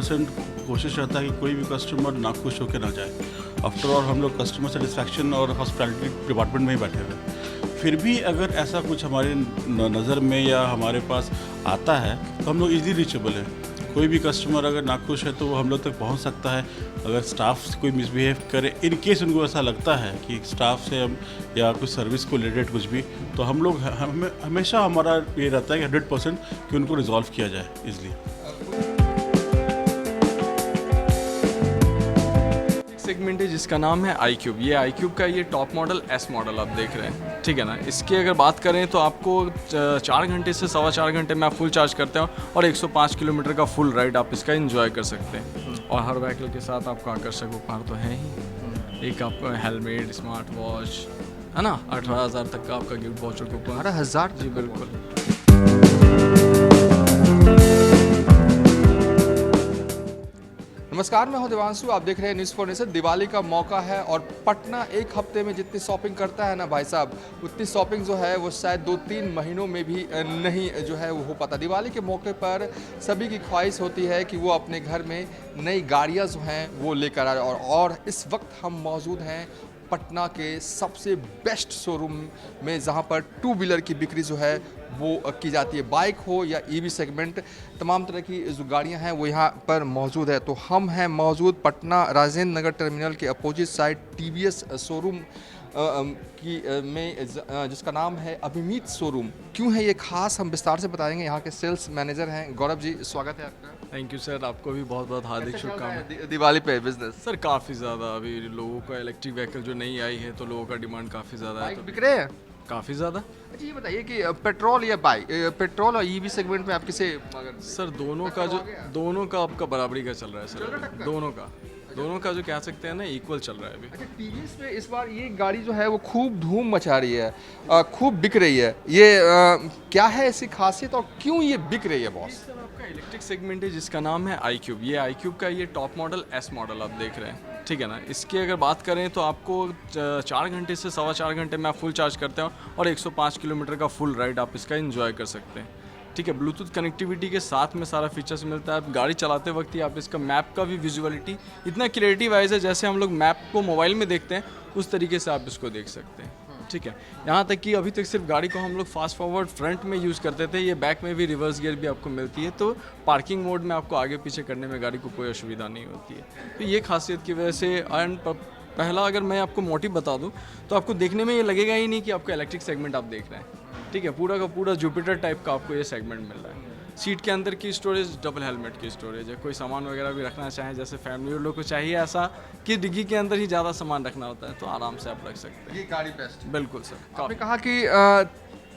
100% कोशिश रहता है कि कोई भी कस्टमर नाखुश होकर ना जाए। आफ्टर ऑल हम लोग कस्टमर सेटिस्फैक्शन और हॉस्पिटैलिटी डिपार्टमेंट में ही बैठे हुए हैं। फिर भी अगर ऐसा कुछ हमारे नज़र में या हमारे पास आता है तो हम लोग ईज़िली रीचेबल हैं। कोई भी कस्टमर अगर नाखुश है तो वो हम लोग तक पहुंच सकता है। अगर स्टाफ से कोई मिसबिहेव करे, इन केस उनको ऐसा लगता है कि स्टाफ से हम या कुछ सर्विस को रिलेटेड कुछ भी, तो हम लोग हमेशा हमारा ये रहता है कि 100% कि उनको रिजॉल्व किया जाए ईजिली। सेगमेंट है जिसका नाम है iQube। ये iQube का ये टॉप मॉडल S मॉडल आप देख रहे हैं, ठीक है ना। इसकी अगर बात करें तो आपको 4 घंटे से 4.25 घंटे में आप फुल चार्ज करते हो और 105 किलोमीटर का फुल राइड आप इसका एंजॉय कर सकते हैं। और हर व्हीकल के साथ आपको आकर्षक उपहार तो है ही। एक आपका हेलमेट, स्मार्ट वॉच, है ना। 18,000 तक का आपका गिफ्ट वाउचर को 18,000? जी बिल्कुल। नमस्कार, मैं हूं देवांशु, आप देख रहे हैं न्यूज़ फॉर नेशन। दिवाली का मौका है और पटना एक हफ्ते में जितनी शॉपिंग करता है ना भाई साहब, उतनी शॉपिंग जो है वो शायद 2-3 महीनों में भी नहीं जो है वो हो पाता। दिवाली के मौके पर सभी की ख्वाहिश होती है कि वो अपने घर में नई गाड़ियाँ जो हैं वो लेकर आए और इस वक्त हम मौजूद हैं पटना के सबसे बेस्ट शोरूम में, जहां पर 2 व्हीलर की बिक्री जो है वो की जाती है। बाइक हो या ईवी सेगमेंट, तमाम तरह की जो गाड़ियां हैं वो यहाँ पर मौजूद है। तो हम हैं मौजूद पटना राजेंद्र नगर टर्मिनल के अपोजिट साइड टीवीएस शोरूम में, जिसका नाम है अभिमीत शोरूम। क्यों है ये खास, हम विस्तार से बताएंगे। यहाँ के सेल्स मैनेजर हैं गौरव जी, स्वागत है आपका। थैंक यू सर, आपको भी बहुत बहुत हार्दिक शुभकामनाएं। दिवाली पे बिजनेस सर काफ़ी ज़्यादा अभी लोगों का इलेक्ट्रिक व्हीकल जो नई आई है तो लोगों का डिमांड काफ़ी ज़्यादा है। बाइक तो बिक रहे हैं? काफ़ी ज़्यादा। अच्छा, ये बताइए कि पेट्रोल या बाइक, पेट्रोल और ईवी सेगमेंट में आप किसे सर दोनों का आपका बराबरी का चल रहा है सर अभी। दोनों का जो कह सकते हैं ना इक्वल चल रहा है अभी। अच्छा, टीवीएस पे इस बार ये गाड़ी जो है वो खूब धूम मचा रही है, खूब बिक रही है। ये क्या है ऐसी खासियत और क्यों ये बिक रही है बॉस? सर आपका इलेक्ट्रिक सेगमेंट है जिसका नाम है iQube। ये iQube का ये टॉप मॉडल S मॉडल आप देख रहे हैं, ठीक है ना। इसकी अगर बात करें तो आपको 4 घंटे से 4.25 घंटे में आप फुल चार्ज करते हो और 105 किलोमीटर का फुल राइड आप इसका एंजॉय कर सकते हैं, ठीक है। ब्लूटूथ कनेक्टिविटी के साथ में सारा फीचर्स मिलता है। आप गाड़ी चलाते वक्त ही आप इसका मैप का भी विजुअलिटी इतना क्लियरिटी वाइज है, जैसे हम लोग मैप को मोबाइल में देखते हैं उस तरीके से आप इसको देख सकते हैं, ठीक है। यहाँ तक कि अभी तक सिर्फ गाड़ी को हम लोग फास्ट फॉरवर्ड फ्रंट में यूज़ करते थे, ये बैक में भी रिवर्स गियर भी आपको मिलती है। तो पार्किंग मोड में आपको आगे पीछे करने में गाड़ी को कोई असुविधा नहीं होती है। तो ये खासियत की वजह से एंड पहला अगर मैं आपको मोटिव बता दूं तो आपको देखने में ये लगेगा ही नहीं कि आपका इलेक्ट्रिक सेगमेंट आप देख रहे हैं, ठीक है। पूरा का पूरा जुपिटर टाइप का आपको ये सेगमेंट मिल रहा है। सीट के अंदर की स्टोरेज डबल हेलमेट की स्टोरेज है। कोई सामान वगैरह भी रखना चाहें, जैसे फैमिली लोग को चाहिए ऐसा कि डिग्गी के अंदर ही ज़्यादा सामान रखना होता है, तो आराम से आप रख सकते हैं। ये गाड़ी बेस्ट। बिल्कुल सर। आपने कहा कि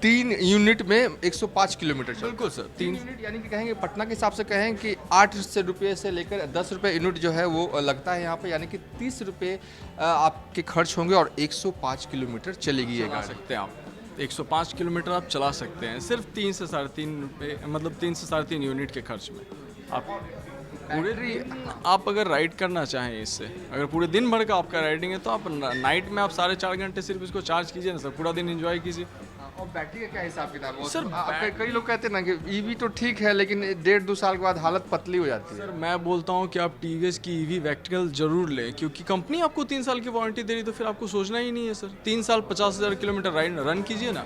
3 यूनिट में 105 किलोमीटर चलता है। बिल्कुल सर। 3 यूनिट यानी कि कहेंगे पटना के हिसाब से कहें कि 8 रुपये से लेकर 10 रुपये यूनिट जो है वो लगता है यहाँ पे, यानी कि 30 रुपये आपके खर्च होंगे और 105 किलोमीटर चलेगी ये चला गाड़ी। सकते हैं आप 105 किलोमीटर आप चला सकते हैं सिर्फ 3 से 3.5 रुपये, मतलब 3 से 3.5 यूनिट के खर्च में। आप पूरे आप अगर राइड करना चाहें इससे, अगर पूरे दिन भर का आपका राइडिंग है तो आप नाइट में आप 4.5 घंटे सिर्फ इसको चार्ज कीजिए ना सर, पूरा दिन एंजॉय कीजिए। और बैटरी का क्या हिसाब किताब है? सर, कई लोग कहते हैं ना कि ईवी तो ठीक है लेकिन 1.5-2 साल के बाद हालत पतली हो जाती है। सर मैं बोलता हूँ कि आप टीवीएस की ईवी वेक्टिकल जरूर लें, क्योंकि कंपनी आपको 3 साल की वारंटी दे रही, तो फिर आपको सोचना ही नहीं है सर। 3 साल 50,000 किलोमीटर राइड रन कीजिए ना,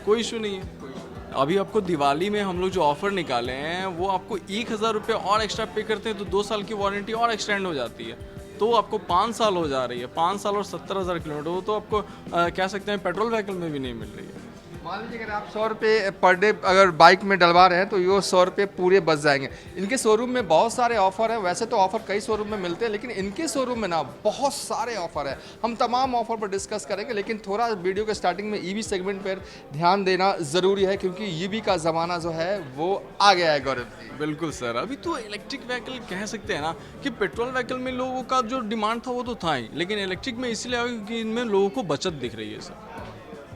कोई इशू नहीं है। अभी आपको दिवाली में हम लोग जो ऑफर निकाले हैं वो आपको 1,000 रुपये और एक्स्ट्रा पे करते हैं तो 2 साल की वारंटी और एक्सटेंड हो जाती है, तो आपको 5 साल हो जा रही है। 5 साल और 70,000 किलोमीटर, वो तो आपको कह सकते हैं पेट्रोल व्हीकल में भी नहीं मिल रही है। मान लीजिए अगर आप 100 रुपये पर डे अगर बाइक में डलवा रहे हैं तो ये 100 रुपये पूरे बच जाएंगे। इनके शोरूम में बहुत सारे ऑफर हैं। वैसे तो ऑफर कई शोरूम में मिलते हैं, लेकिन इनके शोरूम में ना बहुत सारे ऑफर हैं। हम तमाम ऑफर पर डिस्कस करेंगे, लेकिन थोड़ा वीडियो के स्टार्टिंग में ईवी सेगमेंट पर ध्यान देना ज़रूरी है, क्योंकि ईवी का ज़माना जो है वो आ गया है गौरव जी। बिल्कुल सर। अभी तो इलेक्ट्रिक व्हीकल कह सकते हैं ना कि पेट्रोल व्हीकल में लोगों का जो डिमांड था वो तो था ही, लेकिन इलेक्ट्रिक में इसलिए आया क्योंकि इनमें लोगों को बचत दिख रही है सर,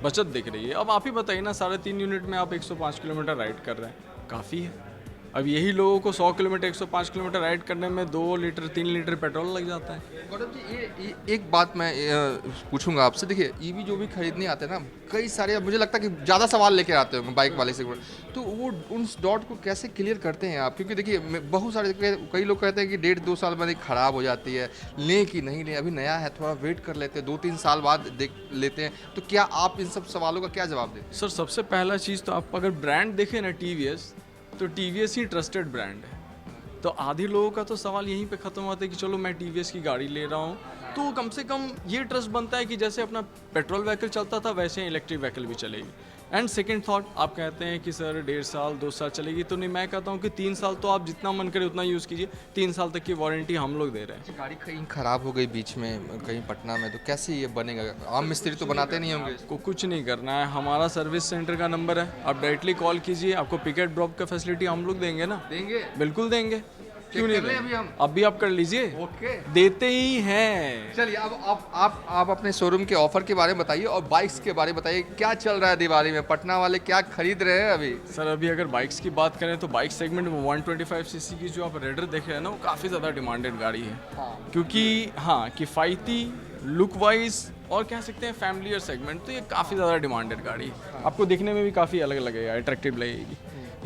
बचत दिख रही है। अब आप ही बताइए ना, 3.5 यूनिट में आप 105 किलोमीटर राइड कर रहे हैं, काफ़ी है। अब यही लोगों को 100 किलोमीटर 105 किलोमीटर राइड करने में 2 लीटर 3 लीटर पेट्रोल लग जाता है। गौरव जी ये एक बात मैं पूछूंगा आपसे। देखिए ईवी जो भी खरीदने आते हैं ना, कई सारे मुझे लगता है कि ज़्यादा सवाल लेके आते होंगे बाइक वाले से, तो वो उन डॉट को कैसे क्लियर करते हैं आप? क्योंकि देखिए बहुत सारे कई लोग कहते हैं कि 1.5-2 साल बाद ख़राब हो जाती है, लें कि नहीं लें, अभी नया है थोड़ा वेट कर लेते हैं, 2-3 साल बाद देख लेते हैं। तो क्या आप इन सब सवालों का क्या जवाब देते हैं? सर सबसे पहला चीज़ तो आप अगर ब्रांड देखें ना TVS, तो TVS ही ट्रस्टेड ब्रांड है। तो आधे लोगों का तो सवाल यहीं पे ख़त्म होता है कि चलो मैं TVS की गाड़ी ले रहा हूँ, तो कम से कम ये ट्रस्ट बनता है कि जैसे अपना पेट्रोल व्हीकल चलता था वैसे ही इलेक्ट्रिक व्हीकल भी चलेगी। एंड सेकंड थॉट, आप कहते हैं कि सर 1.5 साल 2 साल चलेगी, तो नहीं, मैं कहता हूँ कि 3 साल तो आप जितना मन करे उतना यूज़ कीजिए। 3 साल तक की वारंटी हम लोग दे रहे हैं। गाड़ी कहीं ख़राब हो गई बीच में कहीं पटना में, तो कैसे ये बनेगा? आम मिस्त्री तो बनाते नहीं होंगे। को कुछ नहीं करना है, हमारा सर्विस सेंटर का नंबर है, आप डायरेक्टली कॉल कीजिए, आपको पिक एंड ड्रॉप का फैसिलिटी हम लोग देंगे ना। देंगे? बिल्कुल देंगे, क्यों नहीं कर लें देंगे? अभी हम? अभी आप कर लीजिए, ओके, देते ही हैं। चलिए अब आप अपने शोरूम के ऑफर के बारे में बताइए और बाइक्स के बारे में बताइए। क्या चल रहा है दिवाली में? पटना वाले क्या खरीद रहे हैं अभी? सर अभी अगर बाइक्स की बात करें तो बाइक सेगमेंट में 125 सीसी की जो आप रेडर देख रहे हैं ना, वो काफ़ी ज़्यादा डिमांडेड गाड़ी है। क्योंकि हाँ, किफ़ायती, लुक वाइज और कह सकते हैं फैमिलियर सेगमेंट, तो ये काफ़ी ज़्यादा डिमांडेड गाड़ी है। आपको देखने में भी काफ़ी अलग लगेगा, अट्रैक्टिव लगेगी।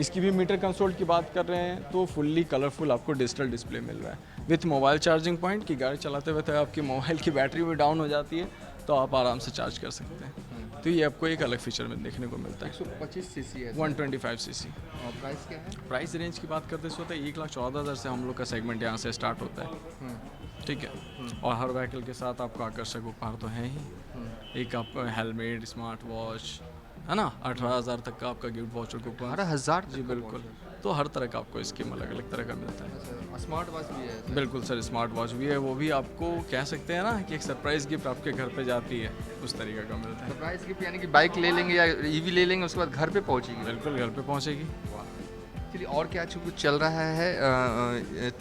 इसकी भी मीटर कंसोल की बात कर रहे हैं तो फुल्ली कलरफुल आपको डिजिटल डिस्प्ले मिल रहा है विथ मोबाइल चार्जिंग पॉइंट, की गाड़ी चलाते हुए तो आपकी मोबाइल की बैटरी भी डाउन हो जाती है तो आप आराम से चार्ज कर सकते हैं। तो ये आपको एक अलग फीचर में देखने को मिलता है। 125 सीसी है, 125 सीसी। और प्राइस क्या है? प्राइस रेंज की बात करते हैं तो 1,14,000 से हम लोग का सेगमेंट यहाँ से स्टार्ट होता है। ठीक है, और हर व्हीकल के साथ आपको आकर्षक उपहार तो है ही। एक आपका हेलमेट, स्मार्ट वॉच, है ना, 18,000 तक का आपका गिफ्ट वाउचर कूपन। 18,000? जी बिल्कुल, तो हर तरह का आपको स्कीम अलग अलग तरह का मिलता है। स्मार्ट वॉच भी है? बिल्कुल सर, स्मार्ट वॉच भी है, वो भी आपको कह सकते हैं ना कि एक सरप्राइज गिफ्ट आपके घर पे जाती है, उस तरीके का मिलता है। सरप्राइज गिफ्ट यानी कि बाइक ले लेंगे या ईवी ले लेंगे, उसके बाद घर पे पहुंचेगी? बिल्कुल घर पे पहुंचेगी। चलिए, और क्या कुछ चल रहा है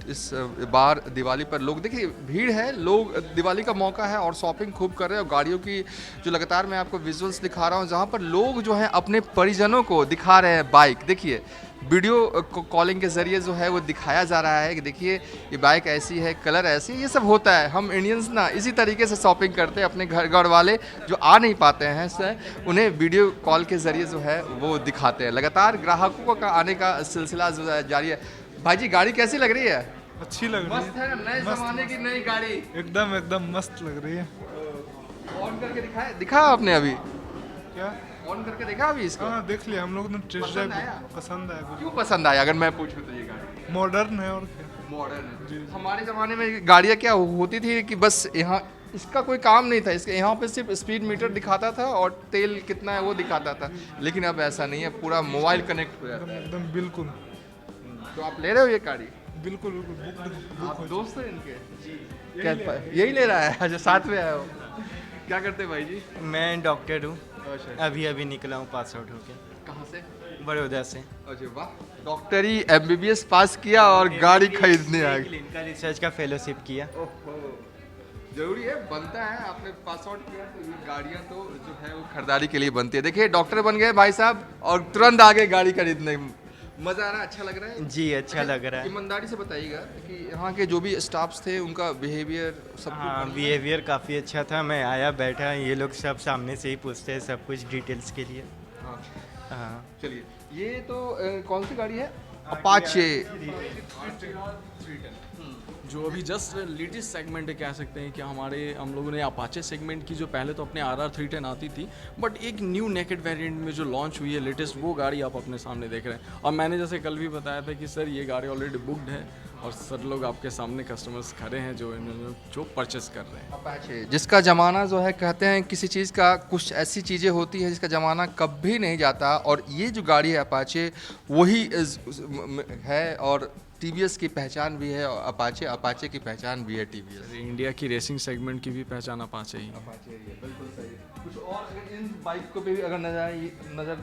इस बार दिवाली पर? लोग देखिए भीड़ है, लोग दिवाली का मौका है और शॉपिंग खूब कर रहे हैं। और गाड़ियों की जो लगातार मैं आपको विजुअल्स दिखा रहा हूँ, जहाँ पर लोग जो हैं अपने परिजनों को दिखा रहे हैं बाइक। देखिए वीडियो कॉलिंग के ज़रिए जो है वो दिखाया जा रहा है कि देखिए ये बाइक ऐसी है, कलर ऐसी है। ये सब होता है, हम इंडियंस ना इसी तरीके से शॉपिंग करते हैं। अपने घर वाले जो आ नहीं पाते हैं सर, उन्हें वीडियो कॉल के ज़रिए जो है वो दिखाते हैं। लगातार ग्राहकों का आने का सिलसिला जो है जारी है। भाई जी, गाड़ी कैसी लग रही है? अच्छी लग रही मस्त है ना, नए ज़माने की नई गाड़ी। एकदम मस्त लग रही है। ऑन करके दिखा आपने अभी? क्या ऑन करके देखा अभी इसको? हाँ, देख लिया हम लोग ने, टेस्ट पसंद ड्राइव आया? पसंद आया। क्यों पसंद आया अगर मैं पूछूं तो? ये गाड़ी मॉडर्न है और क्या। मॉडर्न है। हमारे ज़माने में गाड़ियाँ क्या होती थी कि बस यहाँ इसका कोई काम नहीं था, इसके यहाँ पे सिर्फ स्पीड मीटर दिखाता था और तेल कितना है वो दिखाता था। लेकिन अब ऐसा नहीं है, पूरा मोबाइल कनेक्ट हो जाता है। एकदम बिल्कुल तो आप ले रहे हो ये गाड़ी? बिल्कुल बुक आप दोस्त हैं इनके? क्या यही ले रहा है? अच्छा, साथ में आए हो। क्या करते हैं भाई जी? मैं डॉक्टर हूँ, अभी निकला हूँ पास आउट होके। कहाँ से? बड़ौदा से। अच्छा वाह, डॉक्टरी MBBS पास किया और गाड़ी खरीदने आ गए। क्लिनिकल रिसर्च का फेलोशिप किया। जरूरी है, बनता है। आपने पास आउट किया तो ये गाड़ियाँ तो जो है वो खरीदारी के लिए बनती है। देखिए डॉक्टर बन गए भाई साहब और तुरंत आगे गाड़ी खरीदने। मज़ा आ रहा है, अच्छा लग रहा है जी, अच्छा लग रहा है। ईमानदारी से बताइएगा कि यहाँ के जो भी स्टाफ्स थे उनका बिहेवियर सब हाँ, बिहेवियर काफ़ी अच्छा था। मैं आया, बैठा, ये लोग सब सामने से ही पूछते हैं सब कुछ डिटेल्स के लिए। हाँ, चलिए, ये तो कौन सी गाड़ी है? अपाचे। जो अभी जस्ट लेटेस्ट सेगमेंट है, कह सकते हैं कि हम लोगों ने अपाचे सेगमेंट की जो पहले तो अपने RR 310 आती थी, बट एक न्यू नेकेड वेरिएंट में जो लॉन्च हुई है लेटेस्ट, वो गाड़ी आप अपने सामने देख रहे हैं। और मैंने जैसे कल भी बताया था कि सर ये गाड़ी ऑलरेडी बुकड है और सर लोग आपके सामने कस्टमर्स खड़े हैं जो परचेस कर रहे हैं। अपाचे जिसका ज़माना जो है, कहते हैं किसी चीज़ का कुछ ऐसी चीज़ें होती हैं जिसका ज़माना कभी नहीं जाता, और ये जो गाड़ी है अपाचे वही है। और TVS की पहचान भी है, और अपाचे की पहचान भी है TVS। इंडिया की रेसिंग सेगमेंट की भी पहचान अपाचे ही है। अपाचे ही है, बिल्कुल सही। कुछ और इन बाइक को भी अगर नज़र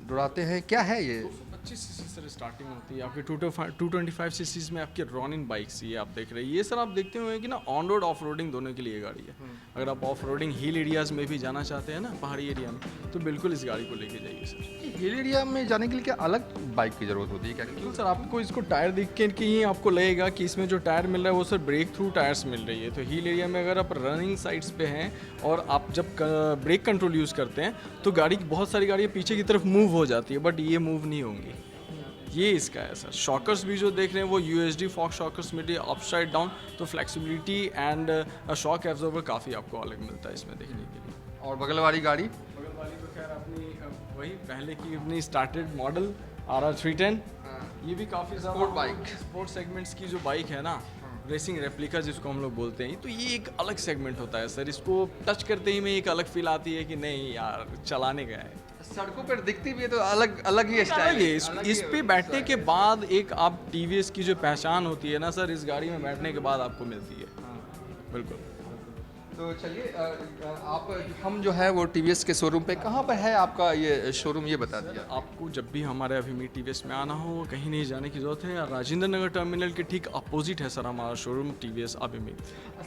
दौड़ाते हैं, क्या है ये? 25 सीसी से स्टार्टिंग होती है आपकी। 225 सीसीज में आपकी रॉनिन बाइक्स ये आप देख रहे हैं। ये सर आप देखते हुए कि ना ऑन रोड ऑफ रोडिंग दोनों के लिए गाड़ी है। अगर आप ऑफ रोडिंग हिल एरियाज़ में भी जाना चाहते हैं ना, पहाड़ी एरिया में, तो बिल्कुल इस गाड़ी को लेके जाइए सर। हिल एरिया में जाने के लिए क्या अलग बाइक की ज़रूरत होती है क्या? बिल्कुल सर, आपको इसको टायर देख के ही आपको लगेगा कि इसमें जो टायर मिल रहा है वो सर ब्रेक थ्रू टायर्स मिल रही है। तो हिल एरिया में अगर आप रनिंग साइड्स पे हैं और आप जब ब्रेक कंट्रोल यूज़ करते हैं तो गाड़ी बहुत सारी गाड़ियाँ पीछे की तरफ मूव हो जाती है, बट ये मूव नहीं होंगी। ये इसका है सर। शॉकर्स भी जो देख रहे हैं वो USD फॉक शॉकर्स मिल रही है अपसाइड डाउन, तो फ्लेक्सिबिलिटी एंड शॉक एब्जॉर्बर काफ़ी आपको अलग मिलता है इसमें देखने के लिए। और बगल वाली गाड़ी? बगल वाली तो खैर अपनी वही पहले की अपनी स्टार्टेड मॉडल RR 310, ये भी काफ़ी ज़्यादा स्पोर्ट बाइक, स्पोर्ट सेगमेंट्स की जो बाइक है ना, रेसिंग रेप्लिका जिसको हम लोग बोलते हैं, तो ये एक अलग सेगमेंट होता है सर। इसको टच करते ही में एक अलग फील आती है कि नहीं यार चलाने का है। सड़कों पर दिखती भी है तो अलग अलग ही स्टाइल है। इस पे बैठने के बाद एक आप TVS की जो पहचान होती है ना सर, इस गाड़ी में बैठने के बाद आपको मिलती है। बिल्कुल। तो चलिए आप हम जो है वो TVS के शोरूम पे, कहाँ पर है आपका ये शोरूम, ये बता दिया। आपको जब भी हमारे अभिमीत TVS में आना हो, कहीं नहीं जाने की ज़रूरत है। राजेंद्र नगर टर्मिनल के ठीक अपोजिट है सर हमारा शोरूम TVS अभिमीत।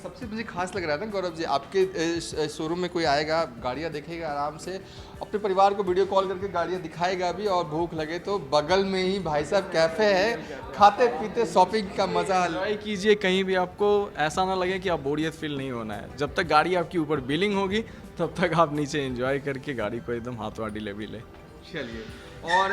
सबसे मुझे खास लग रहा था गौरव जी, आपके शोरूम में कोई आएगा, गाड़ियाँ देखेगा आराम से, अपने परिवार को वीडियो कॉल करके गाड़ियाँ दिखाएगा भी, और भूख लगे तो बगल में ही भाई साहब कैफ़े है, खाते पीते शॉपिंग का मज़ा ट्राई कीजिए। कहीं भी आपको ऐसा ना लगे कि आप बोरियत फील नहीं होना है। जब तक गाड़ी आपकी ऊपर बिलिंग होगी तब तक आप नीचे एंजॉय करके गाड़ी को एकदम हाथों डिलीवरी ले। चलिए, और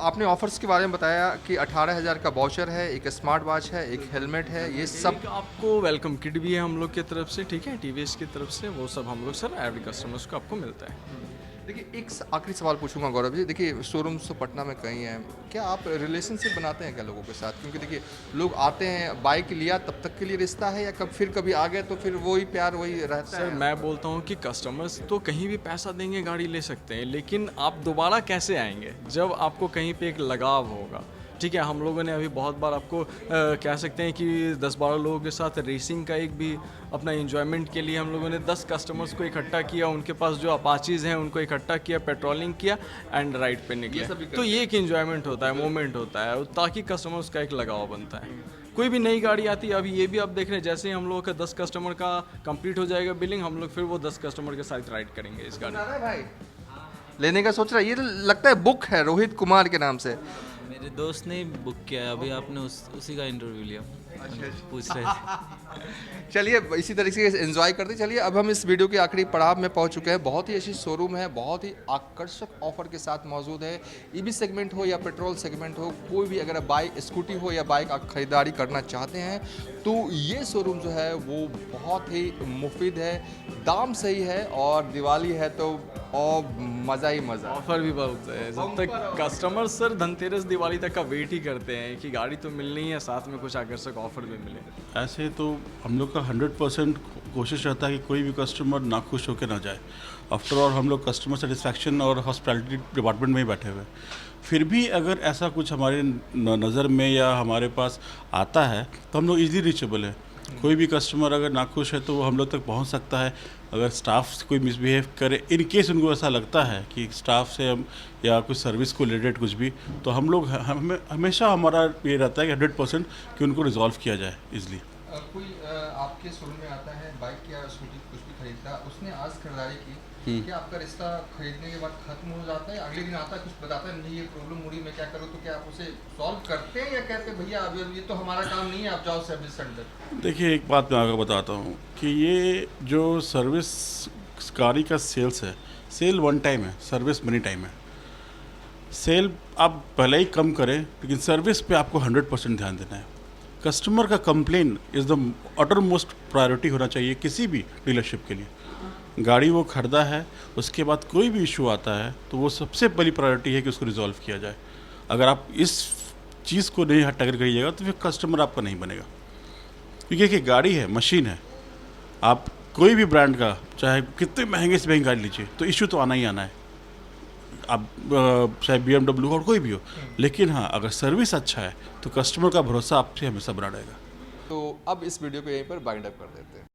आपने ऑफर्स के बारे में बताया कि 18,000 का वाउचर है, एक स्मार्ट वॉच है, एक हेलमेट है, ये सब आपको वेलकम किट भी है हम लोग की तरफ से, ठीक है, TVS की तरफ से, वो सब हम लोग सर एवरी कस्टमर्स को आपको मिलता है। देखिए, एक आखिरी सवाल पूछूंगा गौरव जी। देखिए, शोरूम्स तो पटना में कई हैं, क्या आप रिलेशनशिप बनाते हैं क्या लोगों के साथ? क्योंकि देखिए, लोग आते हैं, बाइक लिया तब तक के लिए रिश्ता है, या फिर कभी आ गए तो फिर वही प्यार वही रहता है? सर मैं बोलता हूँ कि कस्टमर्स तो कहीं भी पैसा देंगे गाड़ी ले सकते हैं, लेकिन आप दोबारा कैसे आएंगे जब आपको कहीं पे एक लगाव होगा। ठीक है, हम लोगों ने अभी बहुत बार आपको कह सकते हैं कि 10-12 लोगों के साथ रेसिंग का एक भी अपना एंजॉयमेंट के लिए हम लोगों ने 10 कस्टमर्स को इकट्ठा किया, उनके पास जो अपाचीज़ हैं उनको इकट्ठा किया, पेट्रोलिंग किया एंड राइड पे निकले। तो ये एक एंजॉयमेंट होता है, मोमेंट होता है, ताकि कस्टमर्स का एक लगाव बनता है। कोई भी नई गाड़ी आती है, अभी ये भी आप देख रहे हैं, जैसे ही हम लोगों का 10 कस्टमर का कंप्लीट हो जाएगा बिलिंग, हम लोग फिर वो 10 कस्टमर के साथ राइड करेंगे इस गाड़ी। भाई लेने का सोच रहा है, ये लगता है बुक है रोहित कुमार के नाम से। मेरे दोस्त ने बुक किया है, अभी आपने उसी का इंटरव्यू लिया। पूछ रहे थे। चलिए, इसी तरीके से एंजॉय करते चलिए। अब हम इस वीडियो के आखिरी पड़ाव में पहुंच चुके हैं। बहुत ही अच्छी शोरूम है, बहुत ही आकर्षक ऑफर के साथ मौजूद है। EV सेगमेंट हो या पेट्रोल सेगमेंट हो, कोई भी अगर बाइक स्कूटी हो या बाइक आप खरीदारी करना चाहते हैं तो ये शोरूम जो है वो बहुत ही मुफीद है, दाम सही है, और दिवाली है तो और मज़ा ही मज़ा। ऑफर भी बहुत है, जब तक कस्टमर सर धनतेरस दिवाली तक का वेट ही करते हैं कि गाड़ी तो मिलनी है, साथ में कुछ आकर्षक ऑफर भी मिले। ऐसे तो हम लोग का 100% कोशिश रहता है कि कोई भी कस्टमर नाखुश होकर ना जाए। आफ्टर ऑल हम लोग कस्टमर सेटिस्फैक्शन और हॉस्पिटैलिटी डिपार्टमेंट में ही बैठे हुए हैं। फिर भी अगर ऐसा कुछ हमारे नज़र में या हमारे पास आता है तो हम लोग ईज़िली रीचेबल है। कोई भी कस्टमर अगर नाखुश है तो वो हम लोग तक पहुंच सकता है। अगर स्टाफ से कोई मिसबिहेव करे, इन केस उनको ऐसा लगता है कि स्टाफ से हम या कुछ सर्विस को रिलेटेड कुछ भी, तो हम लोग हमेशा हमारा ये रहता है कि 100% कि उनको रिजॉल्व किया जाए ईजिली। कोई आपके शोरूम में आता है, बाइक या स्कूटी कुछ भी खरीदता, उसने आज खरीदारी की, क्या आपका रिश्ता खरीदने के बाद खत्म हो जाता है? अगले दिन आता है, कुछ बताता है, नहीं ये प्रॉब्लम हो रही, मैं क्या करूँ, तो क्या आप उसे सॉल्व करते हैं या कहते हैं भैया अब ये तो हमारा काम नहीं है, आप जाओ सर्विस सेंटर? देखिए, एक बात मैं आपको बताता हूँ कि ये जो सर्विस गाड़ी का सेल्स है, सेल वन टाइम है, सर्विस मनी टाइम है। सेल आप भले ही कम करें, लेकिन सर्विस पे आपको 100% ध्यान देना है। कस्टमर का complain is the utter most priority होना चाहिए किसी भी डीलरशिप के लिए। गाड़ी वो खरीदा है, उसके बाद कोई भी इशू आता है तो वो सबसे पहली प्रायोरिटी है कि उसको रिजॉल्व किया जाए। अगर आप इस चीज़ को नहीं टैकल करिएगा तो फिर कस्टमर आपका नहीं बनेगा। क्योंकि एक गाड़ी है, मशीन है, आप कोई भी ब्रांड का चाहे कितने महंगे से महंगी गाड़ी लीजिए तो इशू तो आना ही आना है। आप चाहे BMW और कोई भी हो, लेकिन हाँ, अगर सर्विस अच्छा है तो कस्टमर का भरोसा आपसे हमेशा बना रहेगा। तो अब इस वीडियो को यहीं पर बाइंड अप कर देते हैं।